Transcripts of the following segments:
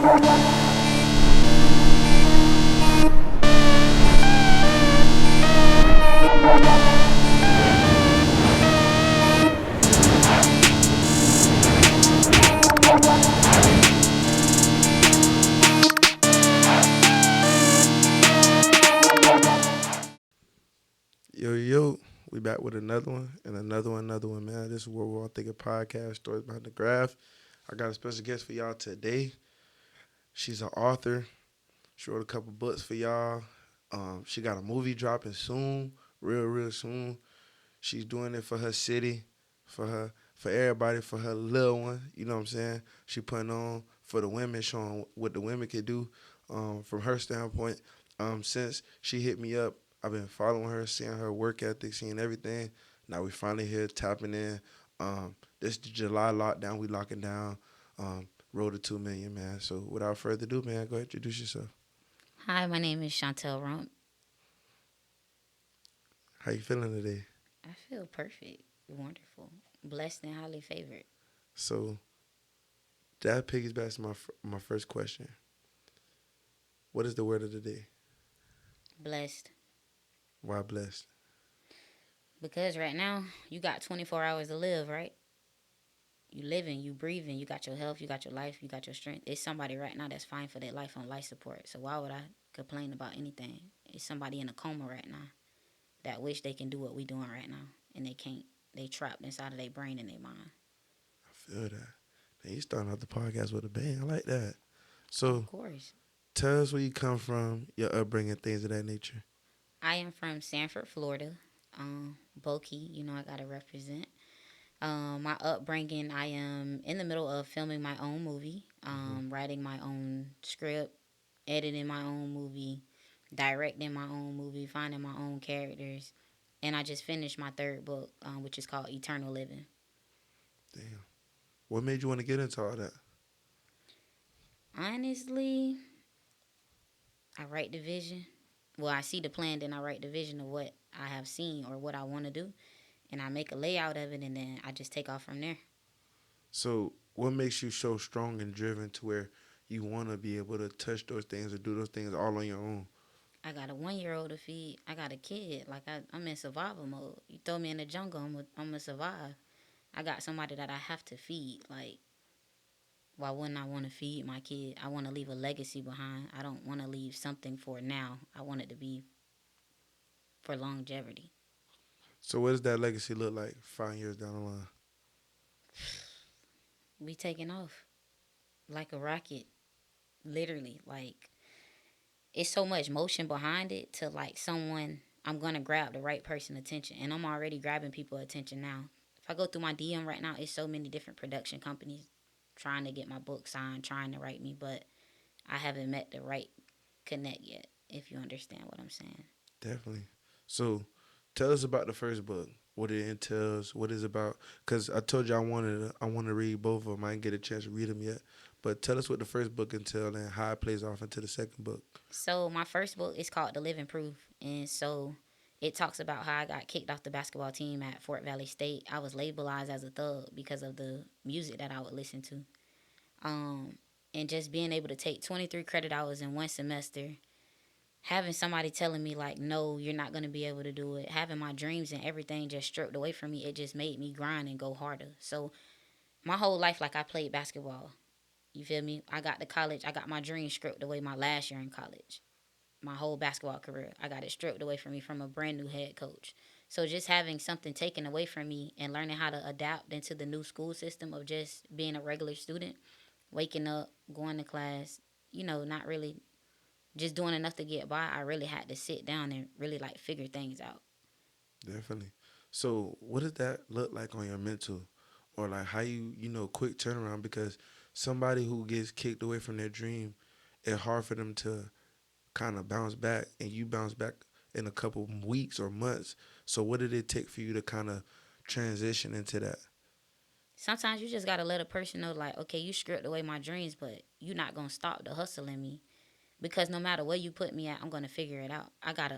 Yo, yo, we back with another one and another one, man. This is where we're all thinking podcast, stories behind the graph. I got a special guest for y'all today. She's an author. She wrote a couple books for y'all. She got a movie dropping soon, real soon. She's doing it for her city, for everybody, for her little one. You know what I'm saying? She putting on for the women, showing what the women can do from her standpoint. Since she hit me up, I've been following her, seeing her work ethic, seeing everything. Now we finally here tapping in. This July lockdown, we locking down. Road to 2 million, man. So without further ado, man, go ahead, introduce yourself. Hi, my name is Chantelle Rumph. How you feeling today? I feel perfect, wonderful, blessed, and highly favored. So that piggybacks to my first question. What is the word of the day? Blessed. Why blessed? Because right now, you got 24 hours to live, right? You living, you breathing, you got your health, you got your life, you got your strength. It's somebody right now that's fine for their life on life support. So why would I complain about anything? It's somebody in a coma right now that wish they can do what we doing right now, and they can't. They trapped inside of their brain and their mind. I feel that. Man, you starting out the podcast with a bang. I like that. Of So course. tell us where you come from, your upbringing, things of that nature. I am from Sanford, Florida. Boki, I gotta represent. My upbringing, I am in the middle of filming my own movie, Mm-hmm. writing my own script, editing my own movie, directing my own movie, finding my own characters. And I just finished my third book, which is called Eternal Living. Damn. What made you want to get into all that? Honestly, I write the vision. Well, I see the plan, then I write the vision of what I have seen or what I want to do. And I make a layout of it, and then I just take off from there. So what makes you so strong and driven to where you want to be able to touch those things or do those things all on your own? I got a 1 year old to feed. I got a kid. Like I'm in survival mode. You throw me in the jungle, I'm gonna survive. I got somebody that I have to feed. Like, why wouldn't I want to feed my kid? I want to leave a legacy behind. I don't want to leave something for now. I want it to be for longevity. So what does that legacy look like 5 years down the line? We taking off like a rocket, literally. Like, it's so much motion behind it to like someone. I'm gonna grab the right person attention, and I'm already grabbing people attention now. If I go through my DM right now, it's so many different production companies trying to get my book signed, trying to write me, but I haven't met the right connect yet. If you understand what I'm saying. Definitely. So tell us about the first book. What it entails, what it's about. Because I told you I want to read both of them. I didn't get a chance to read them yet. But tell us what the first book entails and how it plays off into the second book. So my first book is called The Living Proof, and so it talks about how I got kicked off the basketball team at Fort Valley State. I was labelized as a thug because of the music that I would listen to. Um, and just being able to take 23 credit hours in one semester, having somebody telling me like, no, you're not going to be able to do it, having my dreams and everything just stripped away from me, it just made me grind and go harder. So my whole life, like, I played basketball. You feel me? I got to college, I got my dreams stripped away my last year in college. My whole basketball career, I got it stripped away from me from a brand new head coach. So just having something taken away from me and learning how to adapt into the new school system of just being a regular student, waking up, going to class, not really just doing enough to get by. I really had to sit down and really like figure things out. Definitely. So what does that look like on your mental? Or like how quick turnaround? Because somebody who gets kicked away from their dream, it's hard for them to kind of bounce back, and you bounce back in a couple weeks or months. So what did it take for you to kind of transition into that? Sometimes you just gotta let a person know like, okay, you stripped away my dreams, but you're not gonna stop the hustle in me. Because no matter where you put me at, I'm gonna figure it out. I got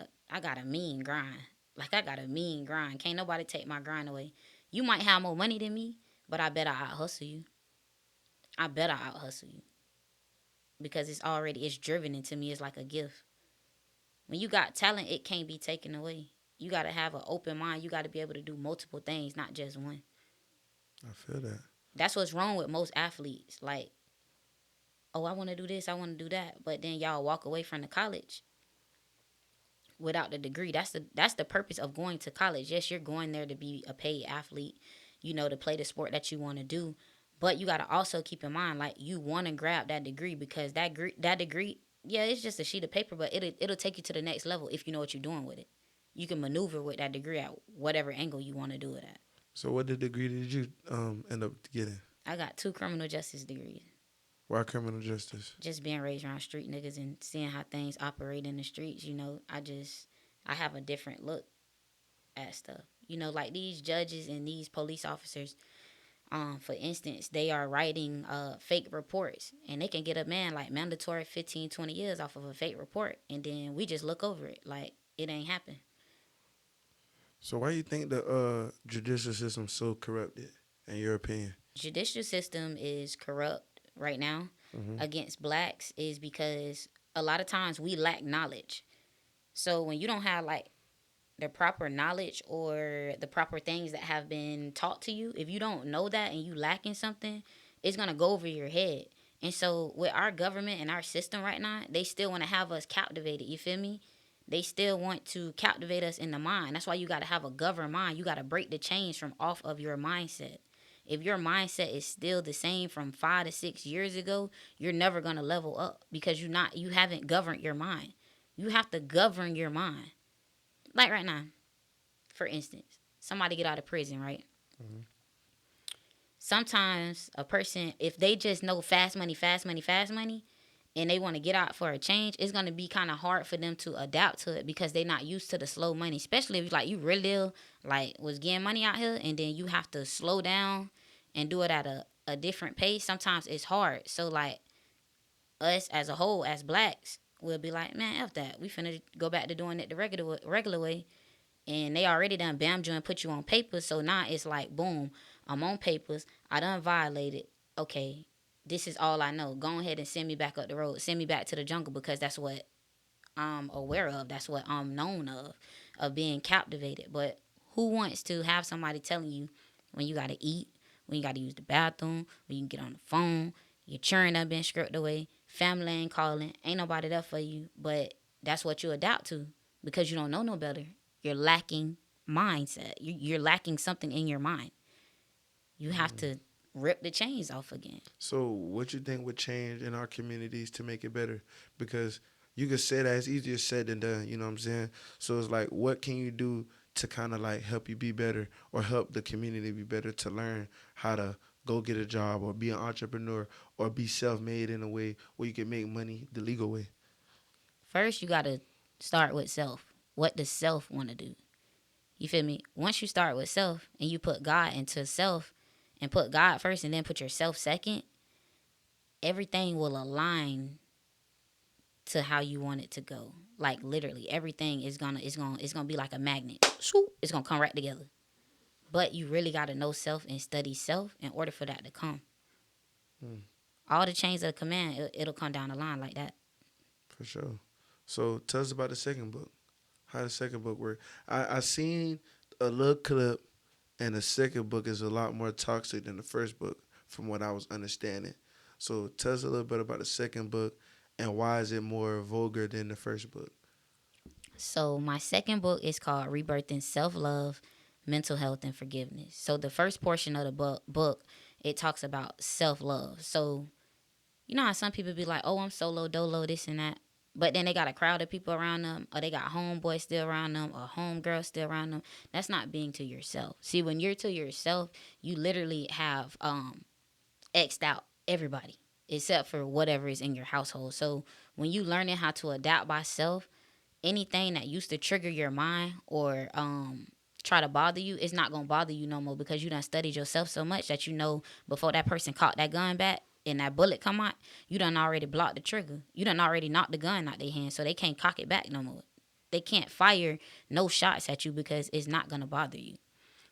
a mean grind. Like, I got a mean grind. Can't nobody take my grind away. You might have more money than me, but I bet I out hustle you. I bet I out hustle you. because it's driven into me. It's like a gift. When you got talent, it can't be taken away. You got to have an open mind. You got to be able to do multiple things, not just one. I feel that. That's what's wrong with most athletes. Like, oh, I want to do this, I want to do that, but then y'all walk away from the college without the degree. That's the purpose of going to college. Yes, you're going there to be a paid athlete, to play the sport that you want to do, but you got to also keep in mind, like, you want to grab that degree, because that degree, yeah, it's just a sheet of paper, but it'll take you to the next level if you know what you're doing with it. You can maneuver with that degree at whatever angle you want to do it at. So, what degree did you end up getting? I got 2 criminal justice degrees. Why criminal justice? Just being raised around street niggas and seeing how things operate in the streets, I have a different look at stuff. Like these judges and these police officers, for instance, they are writing fake reports, and they can get a man like mandatory 15, 20 years off of a fake report, and then we just look over it like it ain't happened. So, why you think the judicial system so corrupted, in your opinion? Judicial system is corrupt right now Hmm. against blacks is because a lot of times we lack knowledge. So when you don't have like the proper knowledge or the proper things that have been taught to you, if you don't know that and you lacking something, it's gonna go over your head. And so with our government and our system right now, they still want to have us captivated. You feel me? They still want to captivate us in the mind. That's why you got to have a governed mind. You got to break the chains from off of your mindset. If your mindset is still the same from 5 to 6 years ago, you're never gonna level up because you haven't governed your mind. You have to govern your mind. Like right now, for instance, somebody get out of prison, right? Hmm. Sometimes a person, if they just know fast money, fast money, fast money, and they want to get out for a change, it's gonna be kind of hard for them to adapt to it because they're not used to the slow money. Especially if like you really like was getting money out here, and then you have to slow down and do it at a different pace. Sometimes it's hard. So like us as a whole, as blacks, we'll be like, man, f that. We finna go back to doing it the regular way, and they already done bammed you and put you on papers. So now it's like, boom, I'm on papers. I done violated. Okay, this is all I know. Go ahead and send me back up the road. Send me back to the jungle because that's what I'm aware of. That's what I'm known of being captivated. But who wants to have somebody telling you when you gotta eat, when you gotta use the bathroom, when you can get on the phone, your churn done been stripped away, family ain't calling, ain't nobody there for you, but that's what you adapt to because you don't know no better. You're lacking mindset. You're lacking something in your mind. You have to rip the chains off again. So, what you think would change in our communities to make it better? Because you could say that it's easier said than done. You know what I'm saying? So it's like, what can you do to kind of like help you be better, or help the community be better to learn how to go get a job, or be an entrepreneur, or be self-made in a way where you can make money the legal way? First, you got to start with self. What does self want to do? You feel me? Once you start with self and you put God into self and put God first and then put yourself second, everything will align to how you want it to go. Like literally, everything is gonna be like a magnet. Swoop, it's gonna come right together. But you really gotta know self and study self in order for that to come. Hmm. All the chains of command, it'll come down the line like that. For sure. So tell us about the second book. How the second book work? I seen a little clip, and the second book is a lot more toxic than the first book, from what I was understanding. So tell us a little bit about the second book, and why is it more vulgar than the first book? So my second book is called Rebirthing Self Love, Mental Health, and Forgiveness. So the first portion of the book it talks about self love. So you know how some people be like, "Oh, I'm solo dolo, this and that," but then they got a crowd of people around them, or they got homeboys still around them, or homegirls still around them. That's not being to yourself. See, when you're to yourself, you literally have xed out everybody except for whatever is in your household. So when you learning how to adapt by self, anything that used to trigger your mind or try to bother you, it's not gonna bother you no more because you done studied yourself so much that you know before that person caught that gun back and that bullet come out, you done already blocked the trigger. You done already knocked the gun out their hand, so they can't cock it back no more. They can't fire no shots at you because it's not gonna bother you.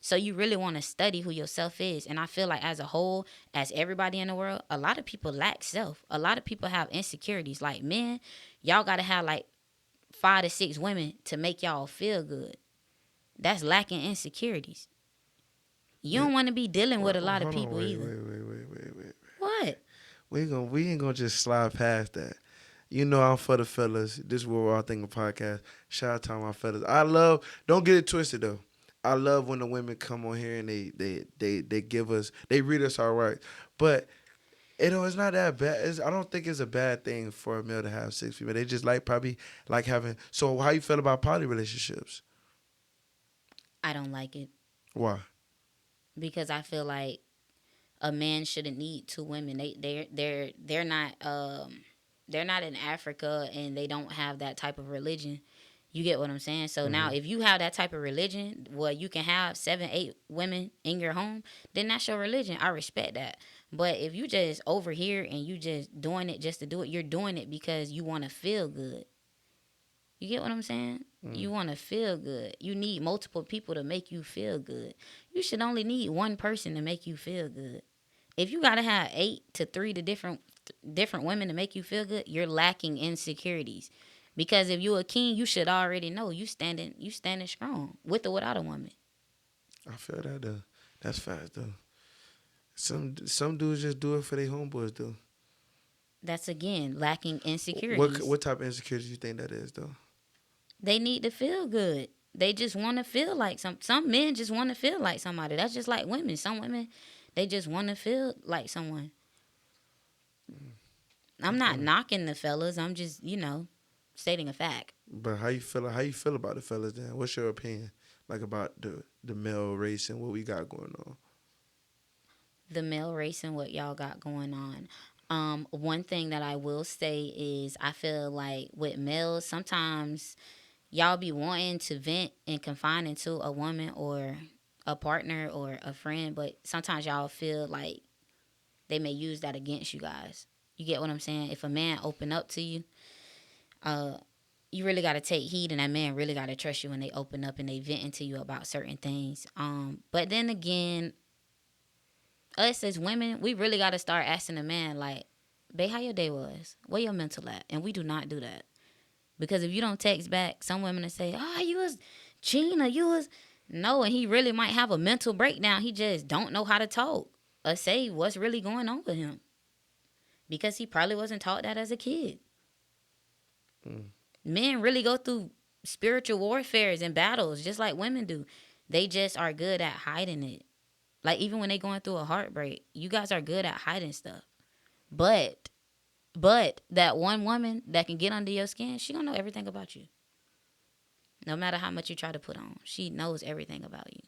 So you really want to study who yourself is. And I feel like as a whole, as everybody in the world, a lot of people lack self. A lot of people have insecurities. Like men, y'all gotta have like 5 to 6 women to make y'all feel good. That's lacking insecurities. You Yeah. don't want to be dealing with Well, a lot of hold on, people wait, either. wait, wait, wait, wait, wait. What? We ain't gonna just slide past that. You know I'm for the fellas. This is what we're all thinking podcast. Shout out to all my fellas. I love. Don't get it twisted though. I love when the women come on here and they give us, they read us all right, but it's not that bad. I don't think it's a bad thing for a male to have 6 female. They just like probably like having. So how you feel about poly relationships? I don't like it Why? because I feel like a man shouldn't need 2 women. They're not in Africa and they don't have that type of religion. You get what I'm saying? So now Hmm. if you have that type of religion where you can have 7, 8 women in your home, then that's your religion. I respect that. But if you just over here and you just doing it just to do it, you're doing it because you want to feel good. You get what I'm saying? Mm. You want to feel good. You need multiple people to make you feel good. You should only need one person to make you feel good. If you gotta have 8 to 3 to different women to make you feel good, you're lacking insecurities. Because if you're a king, you should already know you standing strong with or without a woman. I feel that though. That's fast though. Some dudes just do it for their homeboys though. That's again lacking What insecurities. what type of insecurity you think that is though? They need to feel good. They just want to feel like some men just want to feel like somebody. That's just like women. Some women they just want to feel like someone. I'm not Okay. knocking the fellas. I'm just, stating a fact. But how you feel? How you feel about the fellas then? What's your opinion like about the male race and what we got going on? The male race and what y'all got going on. One thing that I will say is I feel like with males, sometimes y'all be wanting to vent and confine into a woman or a partner or a friend, but sometimes y'all feel like they may use that against you guys. You get what I'm saying? If a man open up to you, uh, you really got to take heed, and that man really got to trust you when they open up and they vent to you about certain things. But then again, us as women, we really got to start asking a man like, "Babe, how your day was? Where your mental at?" And we do not do that because if you don't text back, some women will say, "Oh, you was cheating, or you was no," and he really might have a mental breakdown. He just don't know how to talk or say what's really going on with him because he probably wasn't taught that as a kid. Mm. Men really go through spiritual warfares and battles just like women do. They just are good at hiding it. Like even when they going through a heartbreak, you guys are good at hiding stuff. But that one woman that can get under your skin, she gonna know everything about you. No matter how much you try to put on, she knows everything about you.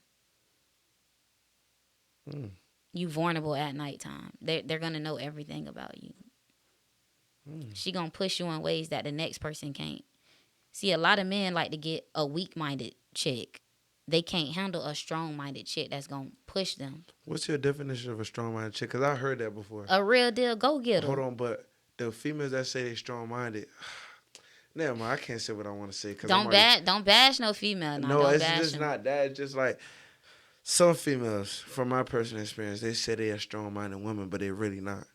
Mm. You vulnerable at nighttime. They're gonna know everything about you. Mm. She gonna push you in ways that the next person can't. See, a lot of men like to get a weak minded chick. They can't handle a strong minded chick that's gonna push them. What's your definition of a strong minded chick? Cause I heard that before. A real deal go Hold getter. on, but the females that say they strong minded, never mind. I can't say what I want to say because I'm Don't already. don't bash no female now. No, Don't it's bash just them. not that. It's just like some females, from my personal experience, they say they are strong minded women, but they really not.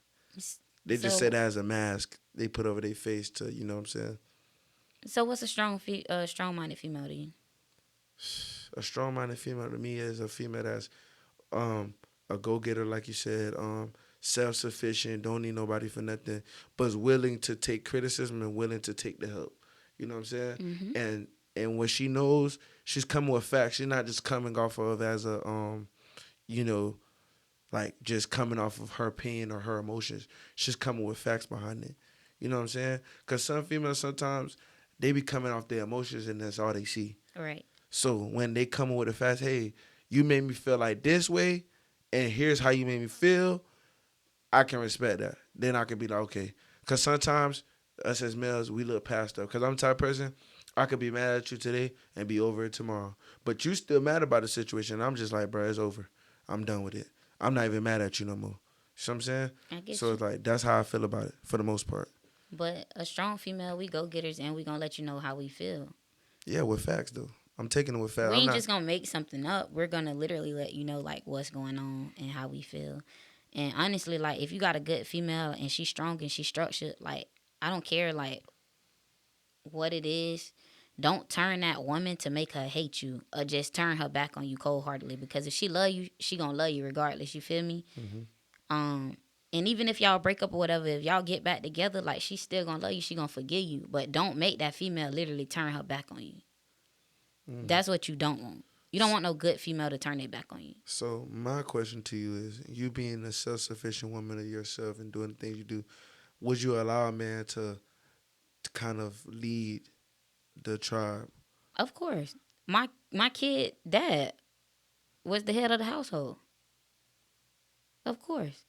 They just say So that as a mask they put over their face to, you know what I'm saying? so what's a strong minded female to you? A strong minded female to me is a female that's um a go getter, like you said, self sufficient, don't need nobody for nothing, but is willing to take criticism and willing to take the help. You know what I'm saying? Mm-hmm. And when she knows, she's coming with facts. She's not just coming off of as a you know, like just coming off of her pain or her emotions. She's coming with facts behind it. You know what I'm saying? Because some females sometimes they be coming off their emotions and that's all they see. Right. So when they come with the facts, hey, you made me feel like this way, and here's how you made me feel, I can respect that. Then I can be like, okay. Because sometimes us as males, we look past stuff. Because I'm the type of person, I could be mad at you today and be over it tomorrow. But you still mad about the situation. I'm just like, bro, it's over. I'm done with it. I'm not even mad at you no more. You know what I'm saying? I get So you. it's like, that's how I feel about it for the most part. But a strong female, we go getters and we gonna let you know how we feel. Yeah, with facts, though. I'm taking it with facts. We I'm ain't not. just gonna make something up. We're gonna literally let you know like what's going on and how we feel. And honestly, like if you got a good female and she's strong and she's structured, like I don't care like what it is. Don't turn that woman to make her hate you or just turn her back on you cold heartedly. Because if she love you, she gonna love you regardless. You feel me? Mm-hmm. Um, and even if y'all break up or whatever, if y'all get back together, like she's still gonna love you. She gonna forgive you. But don't make that female literally turn her back on you. Mm. That's what you don't want. You don't want no good female to turn their back on you. So my question to you is: you being a self-sufficient woman of yourself and doing the things you do, would you allow a man to kind of lead the tribe? Of course, my kid dad was the head of the household. Of course.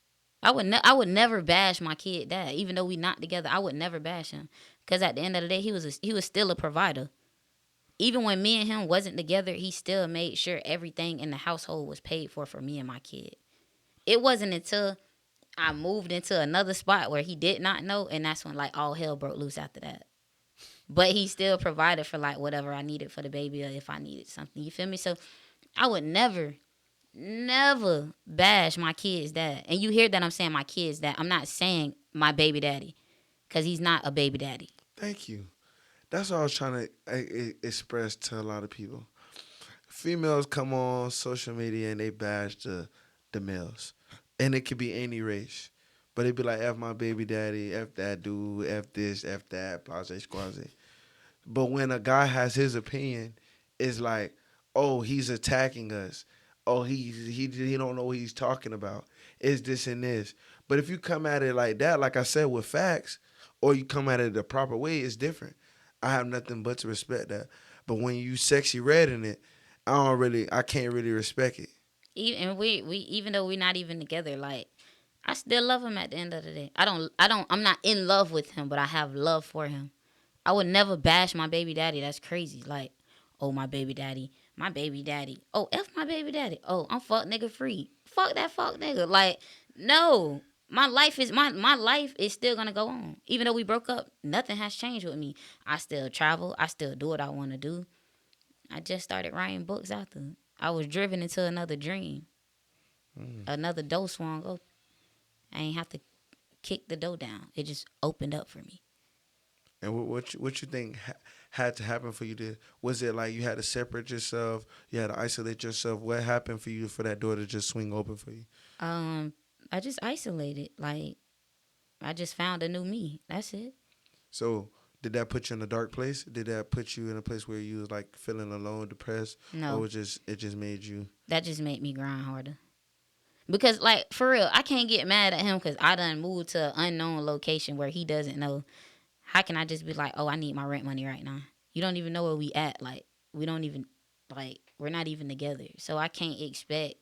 I would never bash my kid dad, even though we not together. I would never bash him, cause at the end of the day, he was still a provider. Even when me and him wasn't together, he still made sure everything in the household was paid for me and my kid. It wasn't until I moved into another spot where he did not know, and that's when like all hell broke loose after that. But he still provided for like whatever I needed for the baby or if I needed something. You feel me? So I would never bash my kid's dad. And you hear that I'm saying my kid's dad. I'm not saying my baby daddy because he's not a baby daddy. Thank you. That's what I was trying to express to a lot of people. Females come on social media and they bash the males, and it could be any race, but it'd be like F my baby daddy, F that dude, F this, F that, blase squaze. But when a guy has his opinion, it's like, oh, he's attacking us. Oh, he don't know what he's talking about. It's this and this. But if you come at it like that, like I said, with facts, or you come at it the proper way, it's different. I have nothing but to respect that. But when you sexy red in it, I can't really respect it. And we even though we're not even together, like I still love him at the end of the day. I'm not in love with him, but I have love for him. I would never bash my baby daddy. That's crazy. Like, oh my baby daddy, my baby daddy. Oh, F my baby daddy. Oh, I'm fuck nigga free. Fuck that fuck nigga. Like, no. My life is still gonna go on. Even though we broke up, nothing has changed with me. I still travel. I still do what I wanna do. I just started writing books after. I was driven into another dream. Mm. Another door swung open. I ain't have to kick the door down. It just opened up for me. And what you think had to happen for you to? Was it like you had to separate yourself? You had to isolate yourself? What happened for you for that door to just swing open for you? Um, I just isolated. Like I just found a new me. That's it. So did that put you in a dark place? Did that put you in a place where you was like feeling alone, depressed, or No, was just it just made you? that just made me grind harder. Because like for real, I can't get mad at him because I done moved to an unknown location where he doesn't know. How can I just be like, oh, I need my rent money right now? You don't even know where we at. Like we don't even like we're not even together. So I can't expect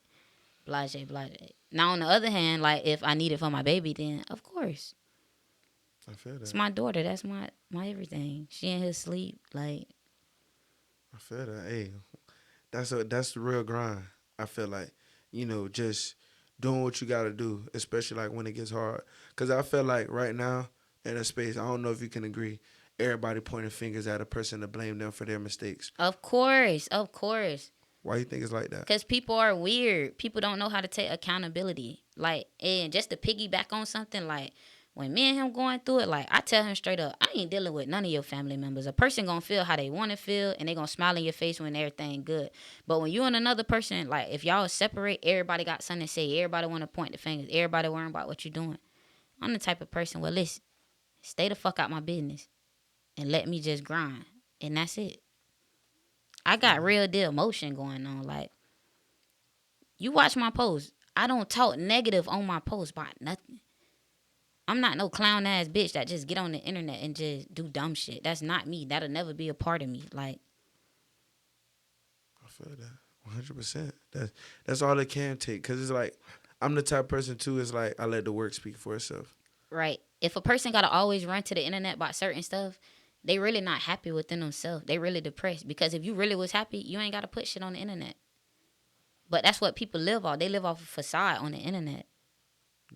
blase blase. Now on the other hand, like if I need it for my baby, then of course I feel it's that. my daughter. That's my everything. She in her sleep. Like I feel that. Hey, that's the real grind. I feel like, just doing what you got to do, especially like when it gets hard. Cause I feel like right now in a space, I don't know if you can agree. Everybody pointing fingers at a person to blame them for their mistakes. of course. Why you think it's like that? Because people are weird. People don't know how to take accountability. Like, and just to piggyback on something, like, when me and him going through it, like, I tell him straight up, I ain't dealing with none of your family members. A person gonna feel how they want to feel, and they gonna smile in your face when everything good. But when you and another person, like, if y'all separate, everybody got something to say. Everybody want to point the fingers. Everybody worrying about what you doing. I'm the type of person, well, listen, stay the fuck out my business and let me just grind. And that's it. I got real deal motion going on. Like, you watch my posts. I don't talk negative on my posts about nothing. I'm not no clown ass bitch that just get on the internet and just do dumb shit. That's not me. That'll never be a part of me. Like, I feel that 100%. That's all it can take. Cause it's like I'm the type of person too. It's like I let the work speak for itself. right. If a person gotta always run to the internet about certain stuff, they really not happy within themselves. They really depressed. Because if you really was happy, you ain't gotta put shit on the internet. But that's what people live off. They live off a facade on the internet.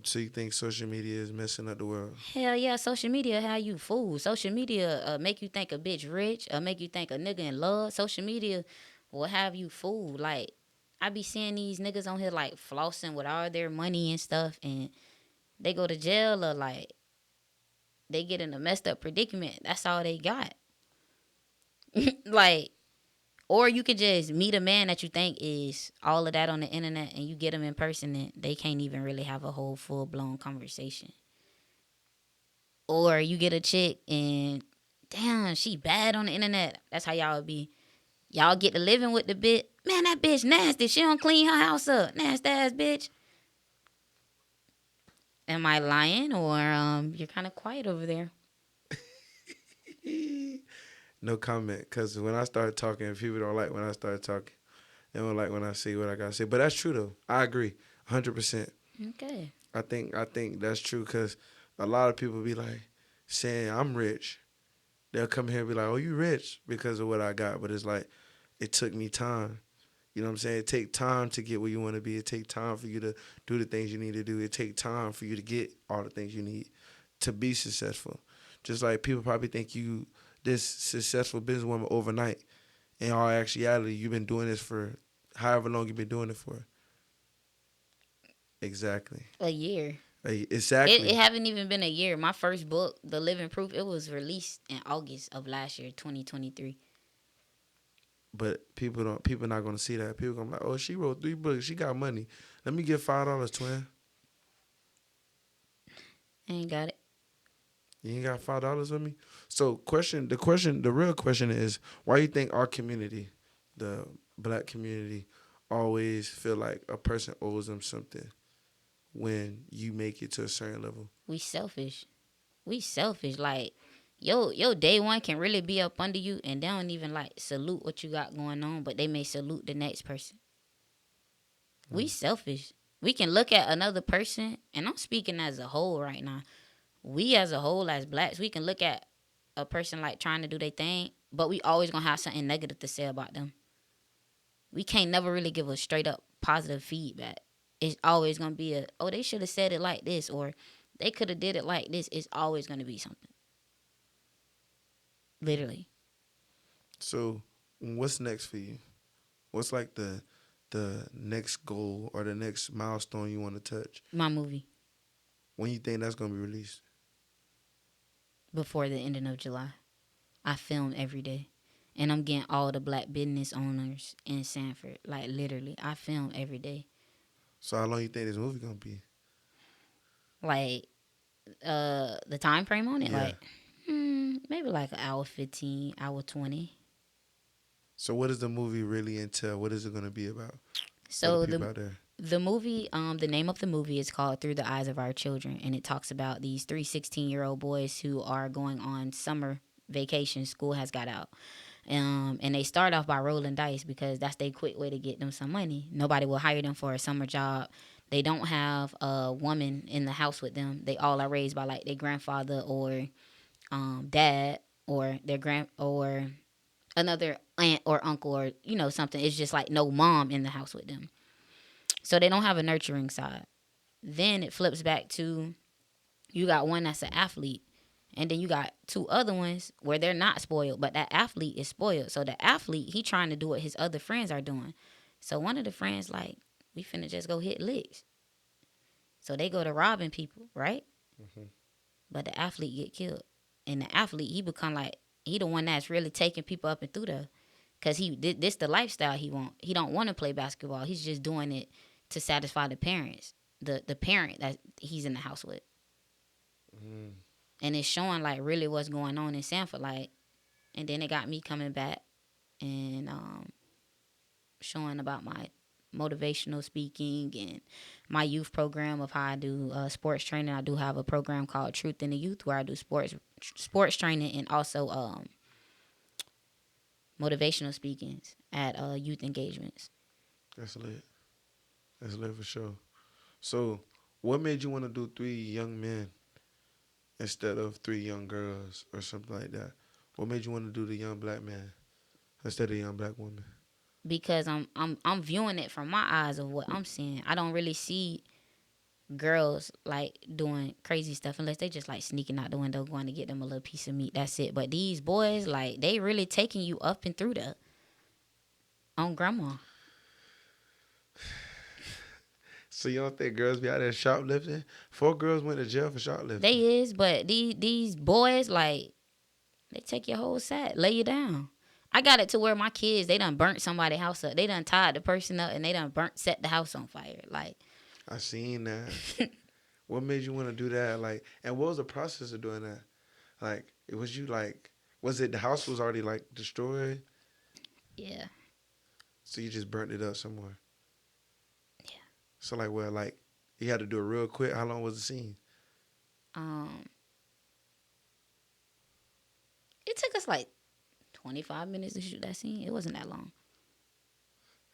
So you think social media is messing up the world? Hell yeah, social media have you fooled. Social media make you think a bitch rich, make you think a nigga in love. Social media will have you fooled. Like I be seeing these niggas on here like flossing with all their money and stuff, and they go to jail or like they get in a messed up predicament. That's all they got. Like, or you could just meet a man that you think is all of that on the internet, and you get them in person, and they can't even really have a whole full blown conversation. Or you get a chick and damn, she bad on the internet. That's how y'all be. Y'all get to living with the bitch. Man, that bitch nasty. She don't clean her house up. Nasty ass bitch. Am I lying or you're kind of quiet over there? No comment, because when I start talking, people don't like when I start talking. They don't like when I say what I gotta say. But that's true though. I agree, 100%. Okay. I think that's true because a lot of people be like saying I'm rich. They'll come here and be like, "Oh, you rich because of what I got," but it's like it took me time. You know what I'm saying? It take time to get where you want to be. It take time for you to do the things you need to do. It take time for you to get all the things you need to be successful. Just like people probably think you this successful businesswoman overnight. In all actuality, you've been doing this for however long you've been doing it for. Exactly. A year. It Exactly. haven't even been a year. My first book, The Living Proof, it was released in August of last year, 2023. But people not gonna see that. People gonna be like, oh, she wrote 3 books. She got money. Let me get $5, twin. I ain't got it. You ain't got $5 with me. So the real question is, why you think our community, the black community, always feel like a person owes them something when you make it to a certain level? We selfish. We selfish. Like, yo, day one can really be up under you, and they don't even like salute what you got going on, but they may salute the next person. We Mm. selfish. We can look at another person, and I'm speaking as a whole right now. We as a whole, as blacks, we can look at a person like trying to do their thing, but we always gonna have something negative to say about them. We can't never really give a straight up positive feedback. It's always gonna be a, oh, they should have said it like this, or they could have did it like this. It's always gonna be something. Literally. So, what's next for you? What's like the next goal or the next milestone you want to touch? My movie When you think that's gonna be released? before the ending of July. I film every day. And I'm getting all the black business owners in Sanford. Like literally, I film every day. So how long you think this movie gonna be? Like the time frame on it, Yeah. like maybe like an hour 15, hour 20. So what does the movie really entail? What is it gonna be about for the So people out there? the movie, the name of the movie is called Through the Eyes of Our Children, and it talks about these 3 16-year-old boys who are going on summer vacation. School has got out. And they start off by rolling dice because that's their quick way to get them some money. Nobody will hire them for a summer job. They don't have a woman in the house with them. They all are raised by like their grandfather or dad or their grand or another aunt or uncle or something. It's just like no mom in the house with them, so they don't have a nurturing side. Then it flips back to, you got one that's an athlete, and then you got two other ones where they're not spoiled, but that athlete is spoiled. So the athlete, he trying to do what his other friends are doing. So one of the friends like, we finna just go hit licks. So they go to robbing people, right? Hmm. But the athlete get killed, and the athlete, he become like, he the one that's really taking people up and through there, cause this the lifestyle he want. He don't want to play basketball. He's just doing it to satisfy the parents, the parent that he's in the house with. Mm. And it's showing like really what's going on in Sanford, like. And then it got me coming back and showing about my motivational speaking and my youth program of how I do sports training. I do have a program called Truth in the Youth where I do sports training and also motivational speakings at youth engagements. That's lit. That's lit for sure. So what made you want to do 3 young men instead of 3 young girls or something like that? What made you want to do the young black man instead of the young black woman? Because I'm viewing it from my eyes of what I'm seeing. I don't really see girls like doing crazy stuff unless they just like sneaking out the window going to get them a little piece of meat. That's it. But these boys, like, they really taking you up and through the on grandma. So you don't think girls be out there shoplifting? 4 girls went to jail for shoplifting. They is, but these boys, like, they take your whole set, lay you down. I got it to where my kids, they done burnt somebody's house up. They done tied the person up and they done set the house on fire. Like, I seen that. What made you want to do that? Like, and what was the process of doing that? Like, it was you like, was it the house was already like destroyed, yeah, so you just burnt it up somewhere? yeah. So like, well, like you had to do it real quick. How long was the scene? Um, it took us like 25 minutes to shoot that scene. It wasn't that long.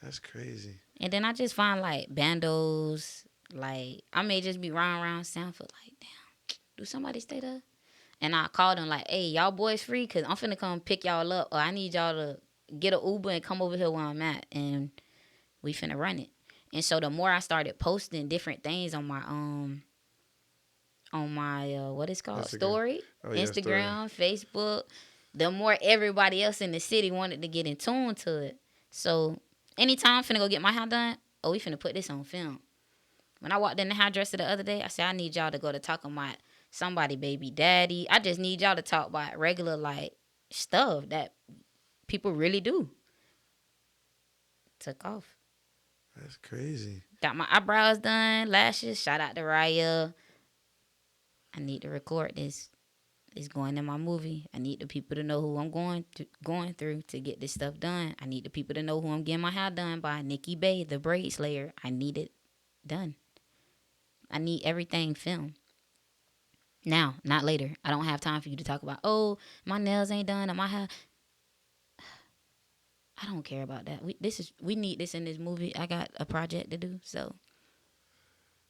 That's crazy. And then I just find like bandos. Like, I may just be riding around Sanford. Like, damn, do somebody stay there? And I called them like, hey, y'all boys free? Cause I'm finna come pick y'all up, or I need y'all to get an Uber and come over here where I'm at, and we finna run it. And so the more I started posting different things on my what is called Instagram. story, Oh yeah, story. Instagram, Facebook, the more everybody else in the city wanted to get in tune to it. So anytime I'm finna go get my hair done, oh, we finna put this on film. When I walked in the hairdresser the other day, I said I need y'all to go to talk about somebody baby daddy. I just need y'all to talk about regular like stuff that people really do. Took off. That's crazy. Got my eyebrows done, lashes. Shout out to Raya. I need to record this. It's going in my movie. I need the people to know who I'm going through to get this stuff done. I need the people to know who I'm getting my hair done by. Nikki Bay, the braid slayer. I need it done. I need everything filmed. Now, not later. I don't have time for you to talk about, oh, my nails ain't done or my hair. I don't care about that. We need this in this movie. I got a project to do. So,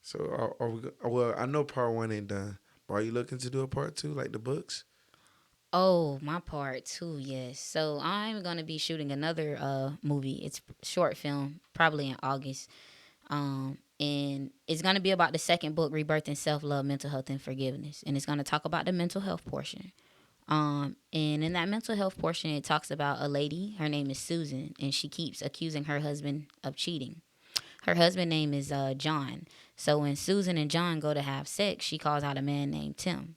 So are we? Well, I know part one ain't done. But are you looking to do a part two, like the books? oh, my part two, yes. So I'm gonna be shooting another movie. It's short film, probably in August. And it's gonna be about the second book, Rebirth and Self Love, Mental Health and Forgiveness, and it's gonna talk about the mental health portion. And in that mental health portion, it talks about a lady. Her name is Susan, and she keeps accusing her husband of cheating. Her husband name is John. So when Susan and John go to have sex, she calls out a man named Tim.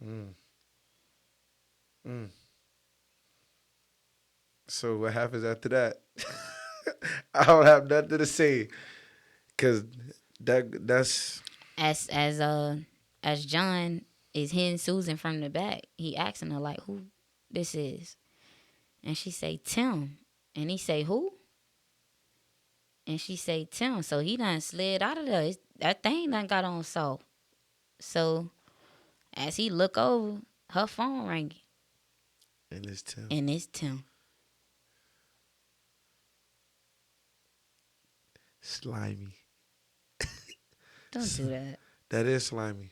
Mm. Mm. So what happens after that? I don't have nothing to say, cause that's As as uh as John is hitting Susan from the back, he asking her like, "Who this is?" And she say Tim, and he say who? And she say Tim. So he done slid out of there. That thing done got on soft. So as he look over, her phone ringing, and it's Tim. and it's Tim. Slimy. Don't do that. That is slimy.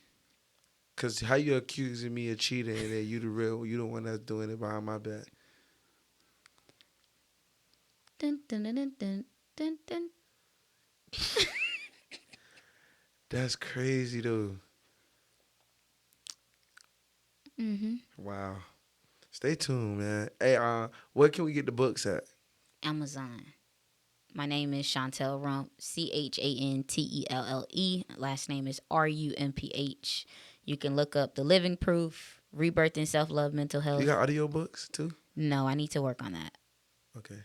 Cause how you accusing me of cheating and then you the one that's doing it behind my back? Dun, dun, dun, dun, dun, dun, dun. That's crazy though. Mm-hmm. Wow. Stay tuned, man. Hey, where can we get the books at? Amazon. My name is Chantelle Rumph, Chantelle. Last name is Rumph. You can look up The Living Proof, Rebirth and Self Love, Mental You Health. got audio books too? No, I need to work on that. Okay.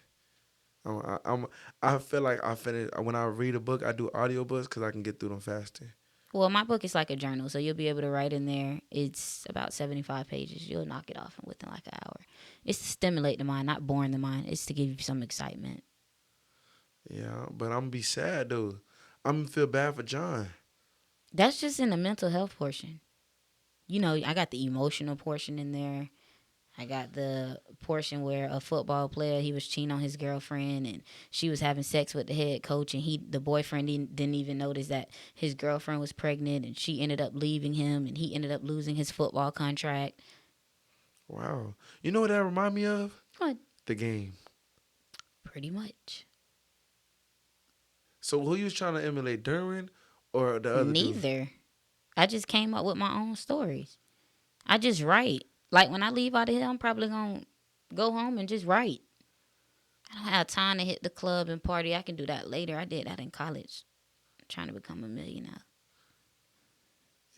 I feel like I finish when I read a book. I do audio books because I can get through them faster. Well, my book is like a journal, so you'll be able to write in there. It's about 75 pages. You'll knock it off within like an hour. It's to stimulate the mind, not boring the mind. It's to give you some excitement. Yeah, but I'm gonna be sad though. I'm gonna feel bad for John. That's just in the mental health portion. You know, I got the emotional portion in there. I got the portion where a football player, he was cheating on his girlfriend and she was having sex with the head coach, and the boyfriend didn't even notice that his girlfriend was pregnant, and she ended up leaving him, and he ended up losing his football contract. Wow. You know what that remind me of? What? The game. Pretty much. So who you was trying to emulate, Derwin or the other dude? Neither. I just came up with my own stories. I just write. Like when I leave out of here, I'm probably gonna go home and just write. I don't have time to hit the club and party. I can do that later. I did that in college, trying to become a millionaire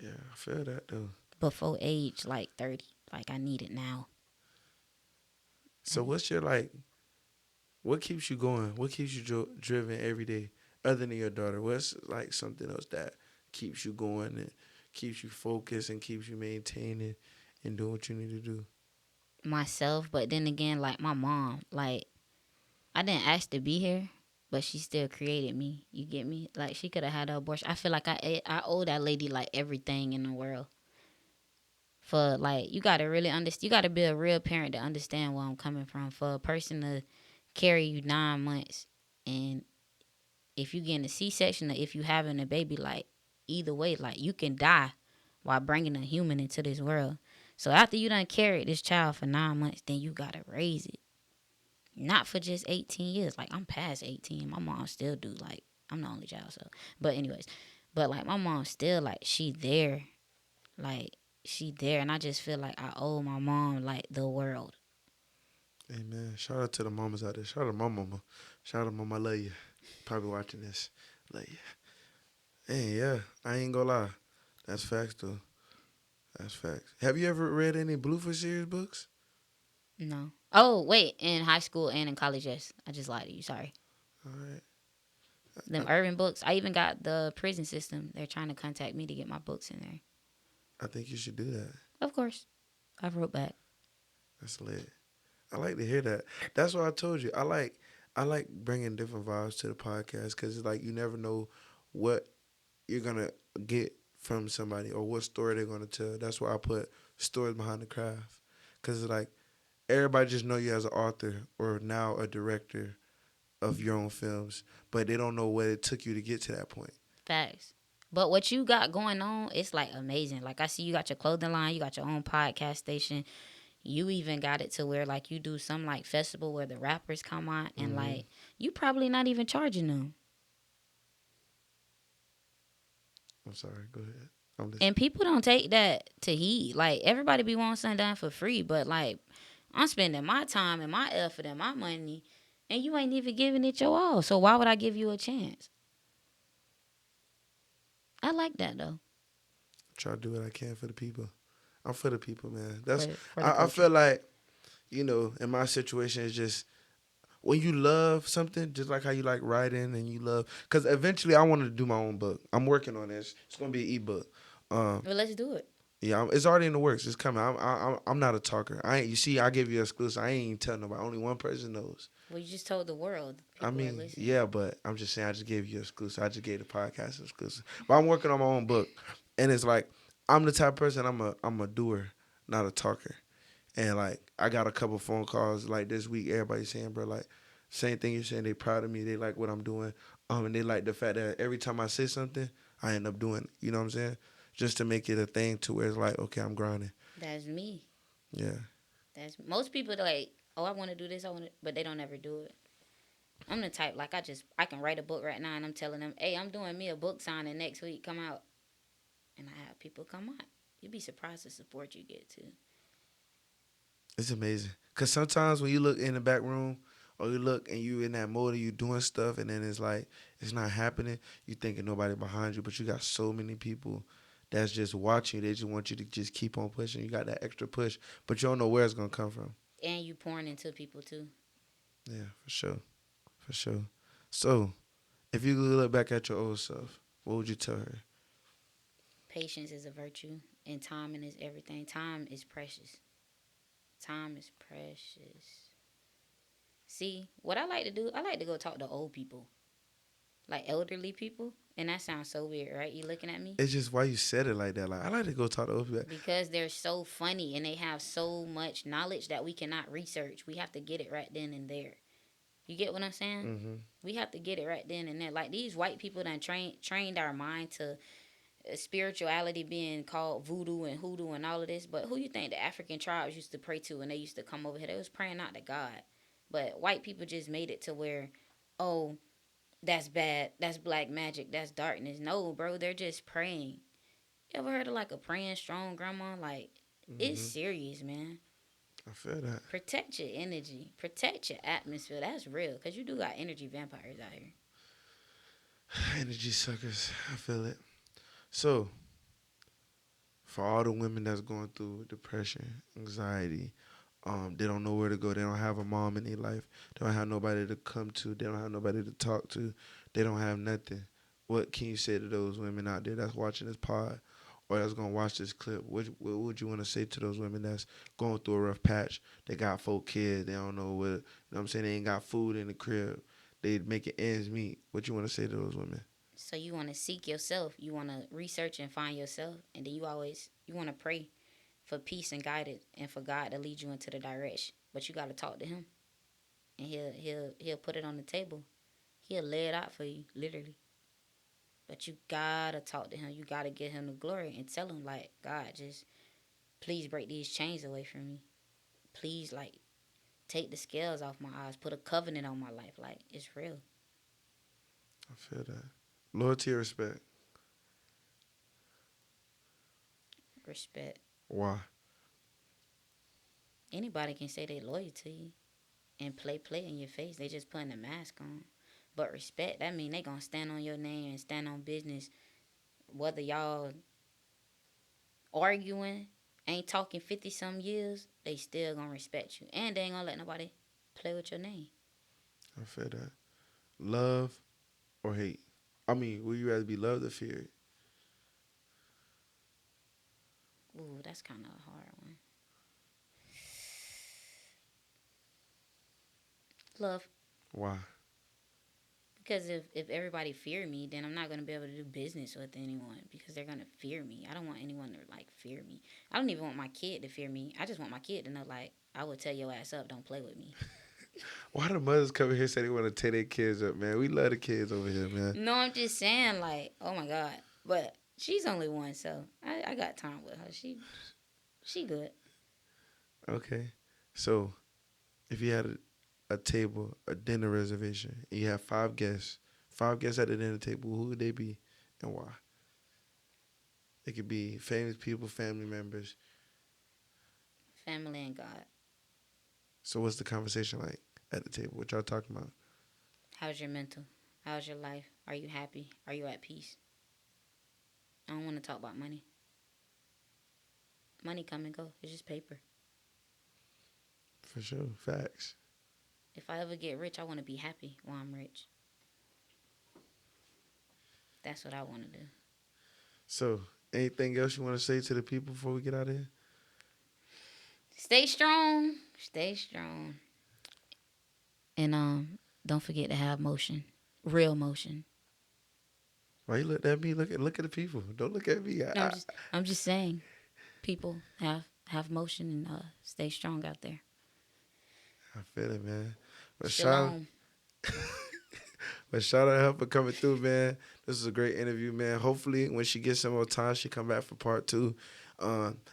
Yeah, I feel that though. before age like 30. Like I need it now. So what's your like? What keeps you going? What keeps you driven every day, other than your daughter? What's like something else that keeps you going and keeps you focused and keeps you maintaining and doing what you need to do? Myself, but then again, like my mom, like I didn't ask to be here, but she still created me. You get me? Like she could have had an abortion. I feel like I owe that lady like everything in the world. For like you gotta really understand. You gotta be a real parent to understand where I'm coming from. For a person to carry you 9 months, and if you getting a C-section or if you having a baby, like either way, like you can die while bringing a human into this world. So after you done carried this child for 9 months, then you gotta raise it. Not for just 18 years. Like I'm past 18. My mom still do like I'm the only child, so but anyways. But like my mom still like she there. Like she there and I just feel like I owe my mom like the world. Amen. Shout out to the mamas out there. Shout out to my mama. Shout out to mama. I love you. Probably watching this. Love you. Hey, yeah. I ain't gonna lie. That's facts though. That's facts. Have you ever read any Bluefish series books? No. Oh, wait, in high school and in college, yes. I just lied to you, sorry. All right. Them urban books. I even got the prison system. They're trying to contact me to get my books in there. I think you should do that. Of course. I wrote back. That's lit. I like to hear that. That's what I told you. I like bringing different vibes to the podcast because it's like you never know what you're gonna get from somebody or what story they're gonna tell. That's why I put stories behind the craft because it's like everybody just know you as an author or now a director of your own films, but they don't know what it took you to get to that point. Facts. But what you got going on, it's like amazing. Like I see you got your clothing line, you got your own podcast station. You even got it to where like you do some like festival where the rappers come on and Hmm. like you probably not even charging them. I'm sorry. Go ahead. I'm listening. And people don't take that to heed. Like everybody be wanting something done for free, but like I'm spending my time and my effort and my money, and you ain't even giving it your all. So why would I give you a chance? I like that though Try to do what I can for the people. I'm for the people, man. for the I culture. feel like in my situation, it's just when you love something, just like how you like writing and you love, because eventually I wanted to do my own book. I'm working on this. It's gonna be an ebook. Um, Well, let's do it. yeah, it's already in the works. It's coming. I'm not a talker. I ain't, you see, I give you exclusive. I ain't even telling nobody. Only one person knows. Well, you just told the world. I People are mean, listening. yeah, but I'm just saying I just gave you exclusive. I just gave the podcast exclusive. But I'm working on my own book, and it's like I'm the type of person I'm a doer, not a talker. And like I got a couple phone calls like this week. Everybody saying, bro, like same thing you're saying. They proud of me. They like what I'm doing. And they like the fact that every time I say something, I end up doing it. You know what I'm saying? Just to make it a thing to where it's like, okay, I'm grinding. That's me. Yeah. That's most people like. Oh, I want to do this. I want to, but they don't ever do it. I'm the type like I can write a book right now and I'm telling them, hey, I'm doing me a book signing next week. Come out, and I have people come out. You'd be surprised the support you get too. It's amazing. Cause sometimes when you look in the back room or you look and you in that mode of you doing stuff and then it's like it's not happening, you thinking nobody behind you, but you got so many people that's just watching. They just want you to just keep on pushing. You got that extra push, but you don't know where it's gonna come from. And you pouring into people too. Yeah, for sure. For sure. So, if you could look back at your old self, what would you tell her? Patience is a virtue, and timing is everything. Time is precious. Time is precious. See, what I like to do, I like to go talk to old people, like elderly people. And that sounds so weird, right? You looking at me? It's just why you said it like that. Like I like to go talk to old people. Because they're so funny and they have so much knowledge that we cannot research. We have to get it right then and there. You get what I'm saying? Mm-hmm. We have to get it right then and there. Like these white people done trained our mind to spirituality being called voodoo and hoodoo and all of this. But who you think the African tribes used to pray to when they used to come over here? They was praying not to God. But white people just made it to where, oh, that's bad. That's black magic. That's darkness. No, bro, they're just praying. You ever heard of like a praying strong grandma? Like, it's Hmm. serious, man. I feel that. Protect your energy. Protect your atmosphere. That's real. Because you do got energy vampires out here. Energy suckers. I feel it. So, for all the women that's going through depression, anxiety, they don't know where to go. They don't have a mom in their life. They don't have nobody to come to. They don't have nobody to talk to. They don't have nothing. What can you say to those women out there that's watching this pod or that's gonna watch this clip? What would you want to say to those women that's going through a rough patch? They got 4 kids. They don't know what. You know what I'm saying? They ain't got food in the crib. They making ends meet. What you want to say to those women? So you want to seek yourself. You want to research and find yourself. And then you want to pray for peace and guidance and for God to lead you into the direction. But you got to talk to him. And he'll put it on the table. He'll lay it out for you, literally. But you gotta talk to him. You gotta give him the glory and tell him, like, God, just please break these chains away from me. Please, like, take the scales off my eyes. Put a covenant on my life. Like, it's real. I feel that. Loyalty or respect? Respect. Why? Anybody can say they loyal to you and play in your face. They just putting a mask on. But respect, that mean they gonna stand on your name and stand on business. Whether y'all arguing, ain't talking 50 some years, they still gonna respect you. And they ain't gonna let nobody play with your name. I feel that. Love or hate? I mean, would you rather be loved or feared? Ooh, that's kind of a hard one. Love. Why? Because if everybody fear me, then I'm not going to be able to do business with anyone because they're going to fear me. I don't want anyone to, like, fear me. I don't even want my kid to fear me. I just want my kid to know, like, I would tell your ass up. Don't play with me. Why the mothers come here say they want to tear their kids up, man? We love the kids over here, man. No, I'm just saying, like, oh, my God. But she's only one, so I got time with her. She good. Okay. So, if you had a table, a dinner reservation, and you have 5 guests at the dinner table, who would they be and why? It could be famous people, family members. Family and God. So, what's the conversation like at the table? What y'all talking about? How's your mental? How's your life? Are you happy? Are you at peace? I don't want to talk about money. Money come and go. It's just paper. For sure. Facts. If I ever get rich, I want to be happy while I'm rich. That's what I want to do. So, anything else you want to say to the people before we get out of here? Stay strong. Stay strong. And don't forget to have motion. Real motion. Why you look at me? Look at the people. Don't look at me. No, I'm just saying. People have motion and stay strong out there. I feel it, man. But Shalom. shout out her for coming through, man. This is a great interview, man. Hopefully, when she gets some more time, she come back for part 2.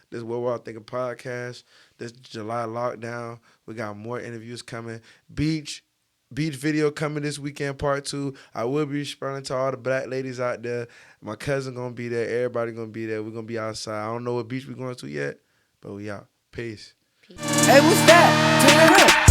This What We're All Thinking podcast. This July lockdown. We got more interviews coming. Beach video coming this weekend, part 2. I will be responding to all the black ladies out there. My cousin gonna be there. Everybody gonna be there. We're gonna be outside. I don't know what beach we going to yet, but we out. Peace. Peace. Hey, what's that? Turn it up.